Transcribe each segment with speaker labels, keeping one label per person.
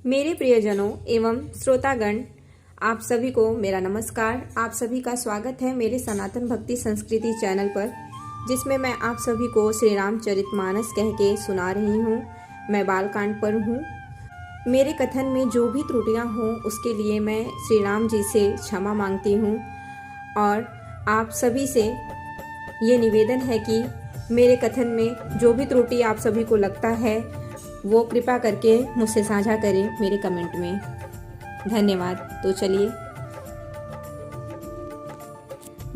Speaker 1: मेरे प्रियजनों एवं श्रोतागण, आप सभी को मेरा नमस्कार। आप सभी का स्वागत है मेरे सनातन भक्ति संस्कृति चैनल पर, जिसमें मैं आप सभी को श्री रामचरितमानस कह के सुना रही हूँ। मैं बालकांड पर हूँ। मेरे कथन में जो भी त्रुटियाँ हों उसके लिए मैं श्री राम जी से क्षमा मांगती हूँ और आप सभी से ये निवेदन है कि मेरे कथन में जो भी त्रुटि आप सभी को लगता है वो कृपा करके मुझसे साझा करें मेरे कमेंट में। धन्यवाद। तो चलिए,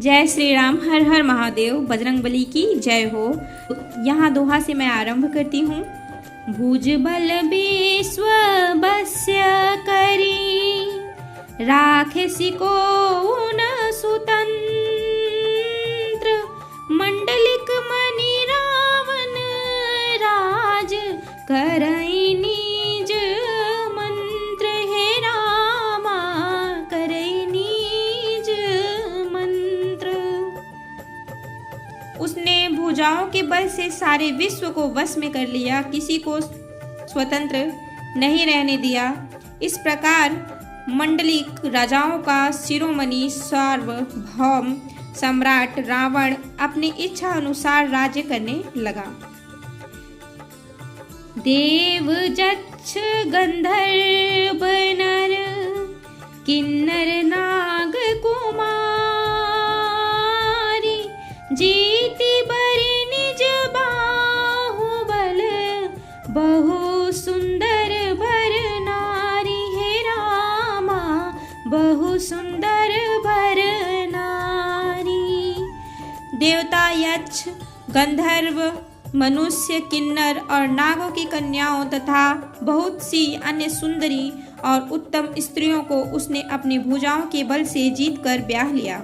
Speaker 1: जय श्री राम, हर हर महादेव, बजरंगबली की जय हो। यहाँ दोहा से मैं आरंभ करती हूँ। भुजबल विश्व बस्य करी, राखेसी को न सुतंत्र, मंडलिक मणि रावण राज करई निज मंत्र, हे रामा करई निज मंत्र। उसने भुजाओं के बल से सारे विश्व को वश में कर लिया, किसी को स्वतंत्र नहीं रहने दिया। इस प्रकार मंडलिक राजाओं का शिरोमणि सार्वभौम सम्राट रावण अपनी इच्छा अनुसार राज्य करने लगा। देव जक्ष गंधर्व नर किन्नर नाग कुमारी, जीति बरि निज बाहुबल, बहु सुंदर भर नारी, हे रामा बहु सुंदर भर नारी। देवता, यक्ष, गंधर्व, मनुष्य, किन्नर और नागों की कन्याओं तथा बहुत सी अन्य सुंदरी और उत्तम स्त्रियों को उसने अपनी भुजाओं के बल से जीत कर ब्याह लिया।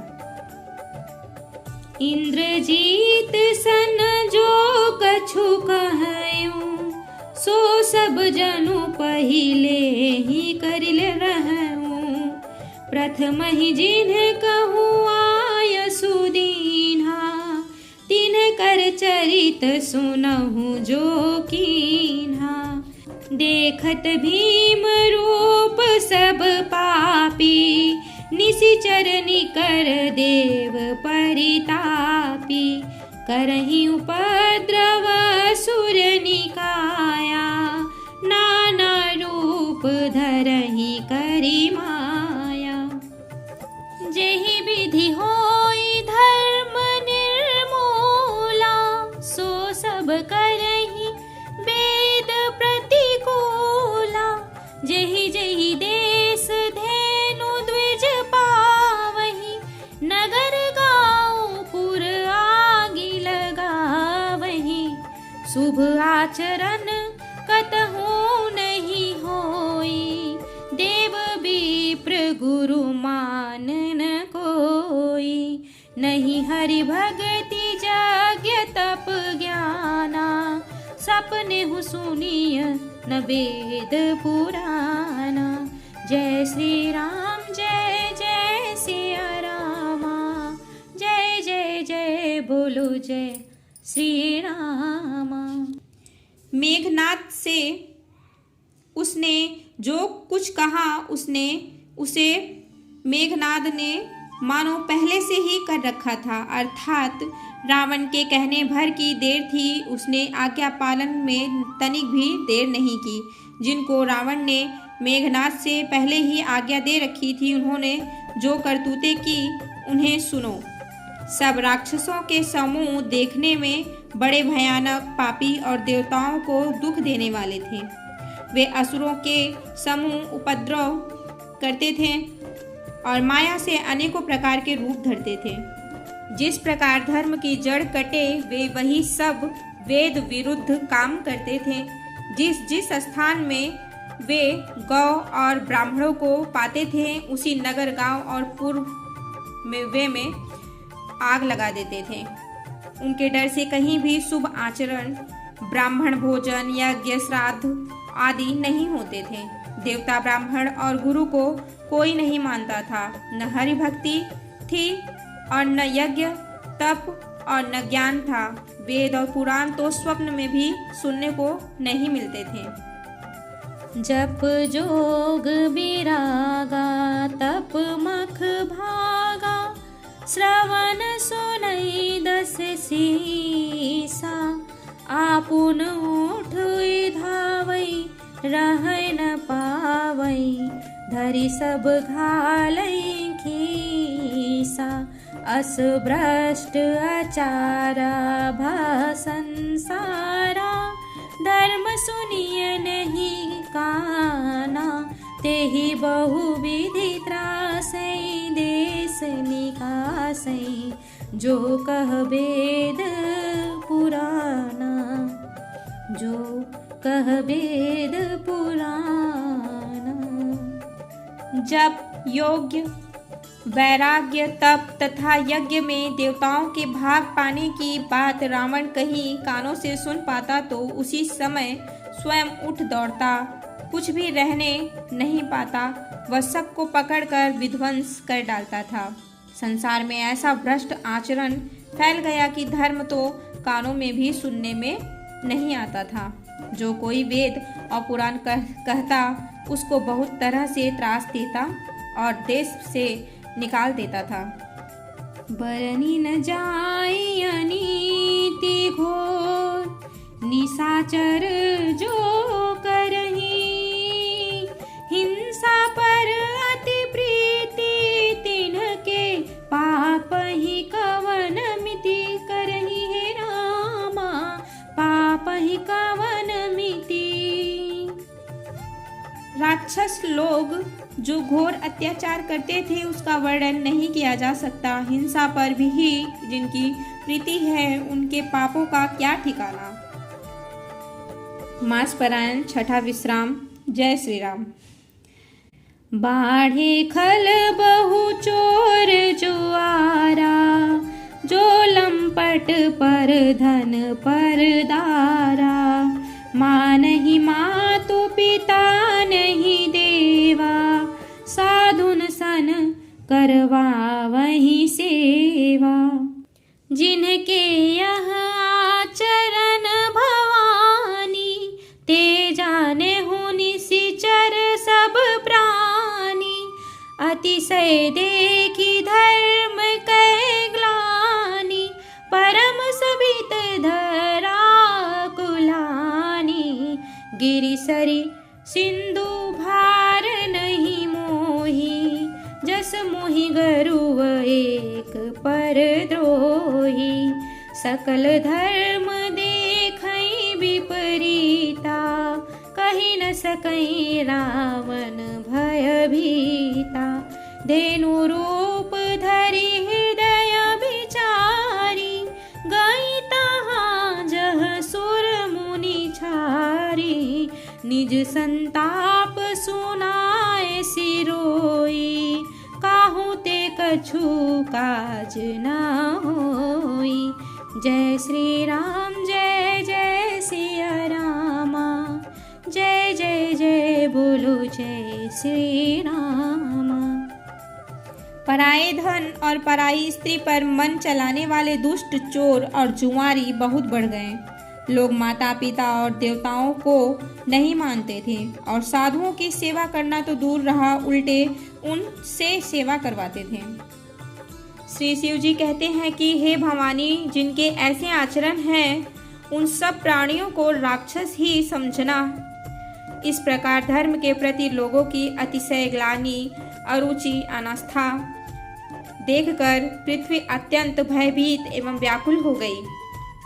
Speaker 1: इंद्रजीत सन जो कछु कहऊं, सो सब जनु पहिले ही करिल रहूं। प्रथम ही जिन्ह कहूँ आय सुदीन्हा, तिन्ह कर चरित सुनहु जो कीन्हा। देखत भीम रूप सब पापी, निशिचर निकर देव परितापी। करहि उपद्रव सुर निकाया, नाना रूप धरहि करि माया। जेहि विधि होई धर्म निर्मूला, सो सब करहि वेद प्रतिकूला। जेहि जेहि देश धेनु द्विज पावहि, नगर गाँव पुर आगि लगावहि। शुभ आचरण कतहु नहीं होई, देव विप्र गुरु मान न कोई। नहीं हरि भगति यज्ञ तप ज्ञाना, सपने हु सुनिय न वेद पुराना। जय श्री राम, जय जय सिया रामा, जय जय जय बोलो जय श्री रामा। मेघनाद से उसने जो कुछ कहा उसे मेघनाद ने मानो पहले से ही कर रखा था, अर्थात रावण के कहने भर की देर थी। उसने आज्ञा पालन में तनिक भी देर नहीं की। जिनको रावण ने मेघनाद से पहले ही आज्ञा दे रखी थी, उन्होंने जो करतूतें की उन्हें सुनो। सब राक्षसों के समूह देखने में बड़े भयानक, पापी और देवताओं को दुख देने वाले थे। वे असुरों के समूह उपद्रव करते थे और माया से अनेकों प्रकार के रूप धरते थे। जिस प्रकार धर्म की जड़ कटे, वे वही सब वेद विरुद्ध काम करते थे। जिस जिस स्थान में वे गौ और ब्राह्मणों को पाते थे, उसी नगर, गांव और पूर्व में आग लगा देते थे। उनके डर से कहीं भी शुभ आचरण, ब्राह्मण भोजन, यज्ञ, श्राद्ध आदि नहीं होते थे। देवता, ब्राह्मण और गुरु को कोई नहीं मानता था। न हरि भक्ति थी और न यज्ञ, तप और न ज्ञान था। वेद और पुराण तो स्वप्न में भी सुनने को नहीं मिलते थे। जप जोग विरागा तप मख भागा, श्रवण सुनई दस सीसा, आपुन उठ धावई रहै न पावई, धरि सब घालई खीसा, अस भ्रष्ट आचारा भा संसारा, धर्म सुनिय नहीं काना, तेहि बहुविधि त्रासई देश निकासई, जो कह वेद पुराना, जो कह वेद पुराना।
Speaker 2: जब योग्य वैराग्य तप तथा यज्ञ में देवताओं के भाग पाने की बात रावण कहीं कानों से सुन पाता तो उसी समय स्वयं उठ दौड़ता, कुछ भी रहने नहीं पाता, वह सबको पकड़कर विध्वंस कर डालता था। संसार में ऐसा भ्रष्ट आचरण फैल गया कि धर्म तो कानों में भी सुनने में नहीं आता था। जो कोई वेद और पुराण कहता उसको बहुत तरह से त्रास देता और देश से निकाल देता था।
Speaker 1: बरनी न जाई अनीति घोर, निशाचर जो करही, हिंसा पर अति प्रीति तिन्हके, पाप ही कवन मिति करही, हे रामा पाप ही कवन मिति।
Speaker 2: राक्षस लोग जो घोर अत्याचार करते थे उसका वर्णन नहीं किया जा सकता। हिंसा पर भी जिनकी प्रीति है उनके पापों का क्या ठिकाना। मास परायण छठा विश्राम। जय श्री राम।
Speaker 1: बाढ़े खल बहु चोर जुआरा, जो लंपट पर धन पर दारा, माँ नहीं मातु पिता नहीं देवा, साधुन सन करवा वही सेवा, जिनके यह आचरण भवानी, ते जाने हो निशिचर सब प्राणी, अतिशय देखी धर्म कै ग्लानि, परम सबित धरा कुलानी, गिरिसरि सिंधु भार नहीं मोही, जस मोहि गरुव एक पर द्रोही, सकल धर्म देखई विपरीता, कही न सकई रावण भयभीता, धेनु रूप धरि हृदय विचारी, गई तहाँ जह सुर मुनि छारी, निज संताप सुनाए सिरोई, काहू ते कछु काज न होई। जय श्री राम जय जय सिया रामा, जय जय जय बोलो जय श्री रामा।
Speaker 2: पराये धन और पराई स्त्री पर मन चलाने वाले दुष्ट चोर और जुआरी बहुत बढ़ गए। लोग माता पिता और देवताओं को नहीं मानते थे और साधुओं की सेवा करना तो दूर रहा, उल्टे उनसे सेवा करवाते थे। श्री शिव जी कहते हैं कि हे भवानी, जिनके ऐसे आचरण हैं उन सब प्राणियों को राक्षस ही समझना। इस प्रकार धर्म के प्रति लोगों की अतिशय ग्लानि, अरुचि, अनास्था देखकर पृथ्वी अत्यंत भयभीत एवं व्याकुल हो गई।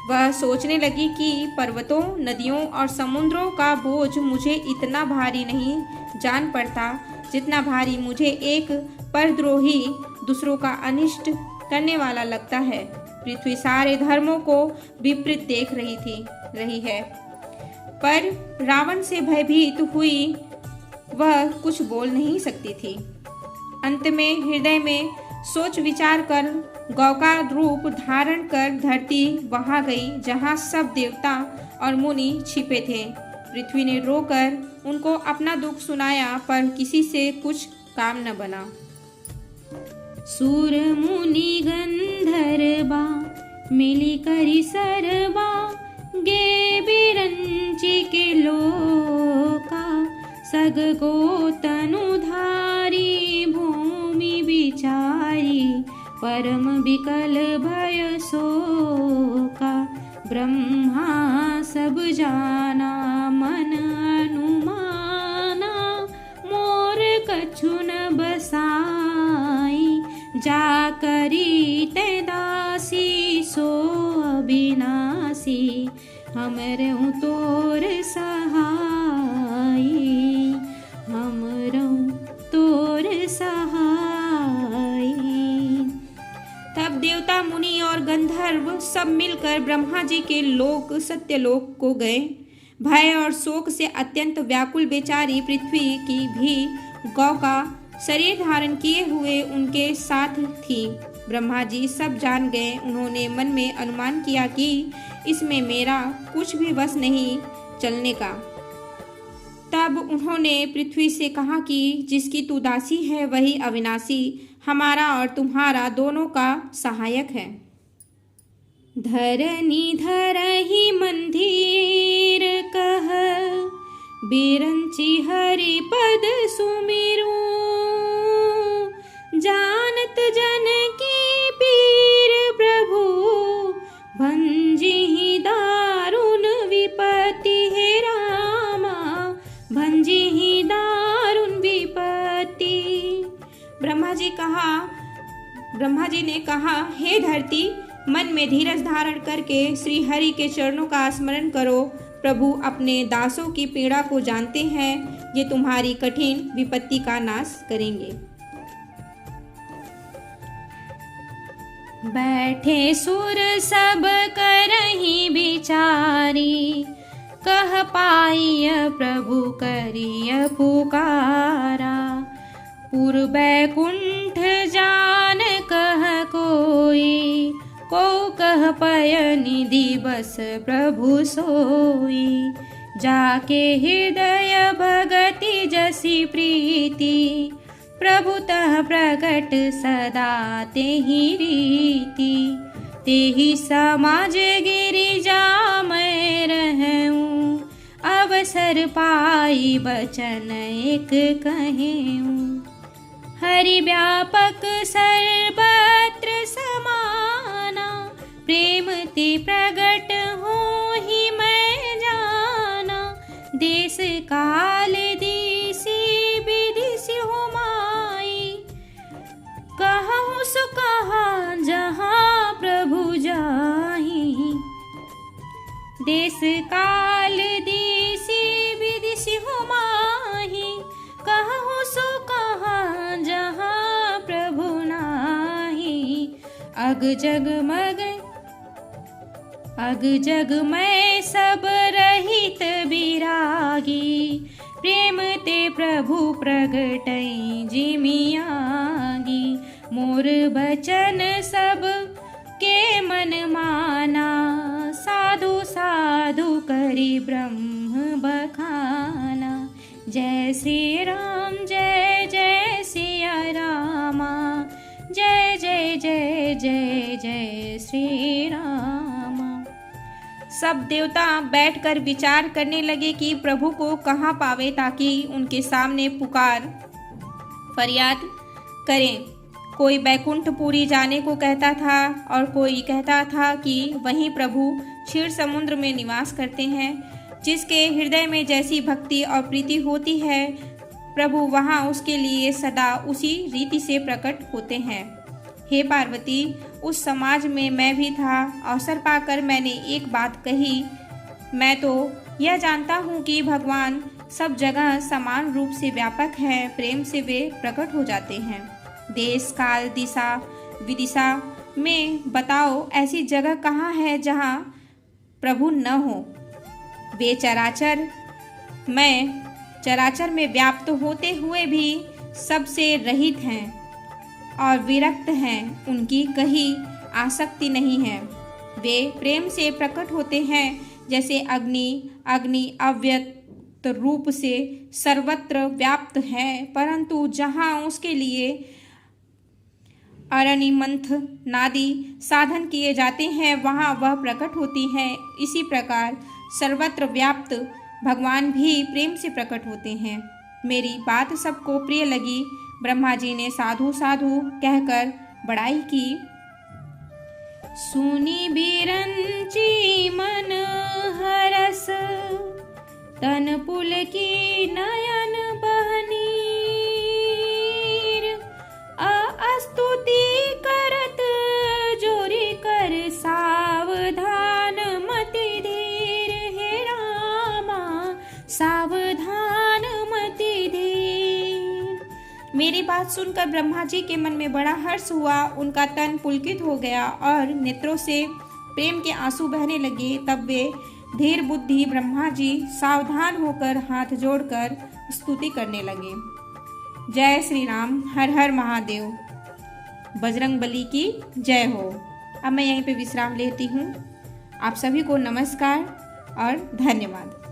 Speaker 2: वह सोचने लगी कि पर्वतों, नदियों और समुद्रों का बोझ मुझे इतना भारी नहीं जान पड़ता जितना भारी मुझे एक परद्रोही दूसरों का अनिष्ट करने वाला लगता है। पृथ्वी सारे धर्मों को विपरीत देख रही है, पर रावण से भयभीत हुई वह कुछ बोल नहीं सकती थी। अंत में हृदय में सोच विचार कर गौ का रूप धारण कर धरती वहां गई जहां सब देवता और मुनि छिपे थे। पृथ्वी ने रोकर उनको अपना दुख सुनाया, पर किसी से कुछ काम न बना।
Speaker 1: सूर मुनि गंधर्वा मिली करी सरबा, गे बिरंची के लोका, सग को तनुधारी भूमि बिचारी परम विकल भय शोका ब्रह्मा सब जाना मन अनुमाना मोर कछु न बसाई जा करी ते दासी सो अविनाशी हमरहु तोर सहाई हमरहु तोर सहाई। तब देवता मुनि और गंधर्व सब मिलकर ब्रह्मा जी के लोक सत्यलोक को गए। भय और शोक से अत्यंत व्याकुल बेचारी पृथ्वी की भी गौ का शरीर धारण किए हुए उनके साथ थी। ब्रह्मा जी सब जान गए। उन्होंने मन में अनुमान किया कि इसमें मेरा कुछ भी वश नहीं चलने का। तब उन्होंने पृथ्वी से कहा कि जिसकी तू दासी है वही अविनाशी हमारा और तुम्हारा दोनों का सहायक है। धरनी धरहि मंदिर कह बिरंची हरि पद सुमिरू जानत जन की पीर प्रभु भंजिहि दारुण विपत्ति हे रामा भंजिहि दारुण विपत्ति। ब्रह्मा जी ने कहा हे धरती मन में धीरज धारण करके श्री हरि के चरणों का स्मरण करो। प्रभु अपने दासों की पीड़ा को जानते हैं। ये तुम्हारी कठिन विपत्ति का नाश करेंगे।
Speaker 2: बैठे सुर सब करहि बिचारी कह पाइय प्रभु करिय पुकारा पुर बैकुंठ जान कह कोई को कह पय निधि बस प्रभु सोई जाके हृदय भगति जसी प्रीति प्रभुतः प्रकट सदा तेहि रीति तेहि समाज गिरिजा मैं रहूं अवसर पाई बचन एक कहूं हरि व्यापक सर्वत्र समाना प्रेम ते प्रगट हो ही मैं जाना देश काल दिशि विदिशि हो कहूँ सो कहा जहाँ प्रभु जाहि देश काल दिशि विदिशि हो माही कहूँ सो कहा जहाँ प्रभु नाही अग जग में सब रहित विरागी प्रेम ते प्रभु प्रगटई जिमियागी मोर बचन सब के मन माना साधु साधु करी ब्रह्म बखाना जय श्री राम जय जय सिया रामा जय जय जय जय जय श्री रामा। सब देवता बैठकर विचार करने लगे कि प्रभु को कहाँ पावे ताकि उनके सामने पुकार फरियाद करें। कोई बैकुंठपुरी जाने को कहता था और कोई कहता था कि वहीं प्रभु क्षीर समुद्र में निवास करते हैं। जिसके हृदय में जैसी भक्ति और प्रीति होती है प्रभु वहाँ उसके लिए सदा उसी रीति से प्रकट होते हैं। हे पार्वती, उस समाज में मैं भी था। अवसर पाकर मैंने एक बात कही। मैं तो यह जानता हूँ कि भगवान सब जगह समान रूप से व्यापक हैं। प्रेम से वे प्रकट हो जाते हैं। देश काल दिशा विदिशा में बताओ ऐसी जगह कहाँ है जहाँ प्रभु न हो। वे चराचर में व्याप्त होते हुए भी सबसे रहित हैं और विरक्त हैं। उनकी कहीं आसक्ति नहीं है। वे प्रेम से प्रकट होते हैं जैसे अग्नि अव्यक्त रूप से सर्वत्र व्याप्त है, परंतु जहाँ उसके लिए अरणिमंथ नादी साधन किए जाते हैं वहाँ वह प्रकट होती हैं। इसी प्रकार सर्वत्र व्याप्त भगवान भी प्रेम से प्रकट होते हैं। मेरी बात सबको प्रिय लगी। ब्रह्मा जी ने साधु साधु कहकर बड़ाई की।
Speaker 1: सुनी बिरंची मन हरस, तन पुलकी नयन बहनीर। स्तुति करत जोरी कर सावधान मति धीर। हे रामा सावधान मति धीर।
Speaker 2: मेरी बात सुनकर ब्रह्मा जी के मन में बड़ा हर्ष हुआ। उनका तन पुलकित हो गया और नेत्रों से प्रेम के आंसू बहने लगे। तब वे धीर बुद्धि ब्रह्मा जी सावधान होकर हाथ जोड़कर स्तुति करने लगे। जय श्री राम, हर हर महादेव, बजरंगबली की जय हो। अब मैं यहीं पे विश्राम लेती हूँ। आप सभी को नमस्कार और धन्यवाद।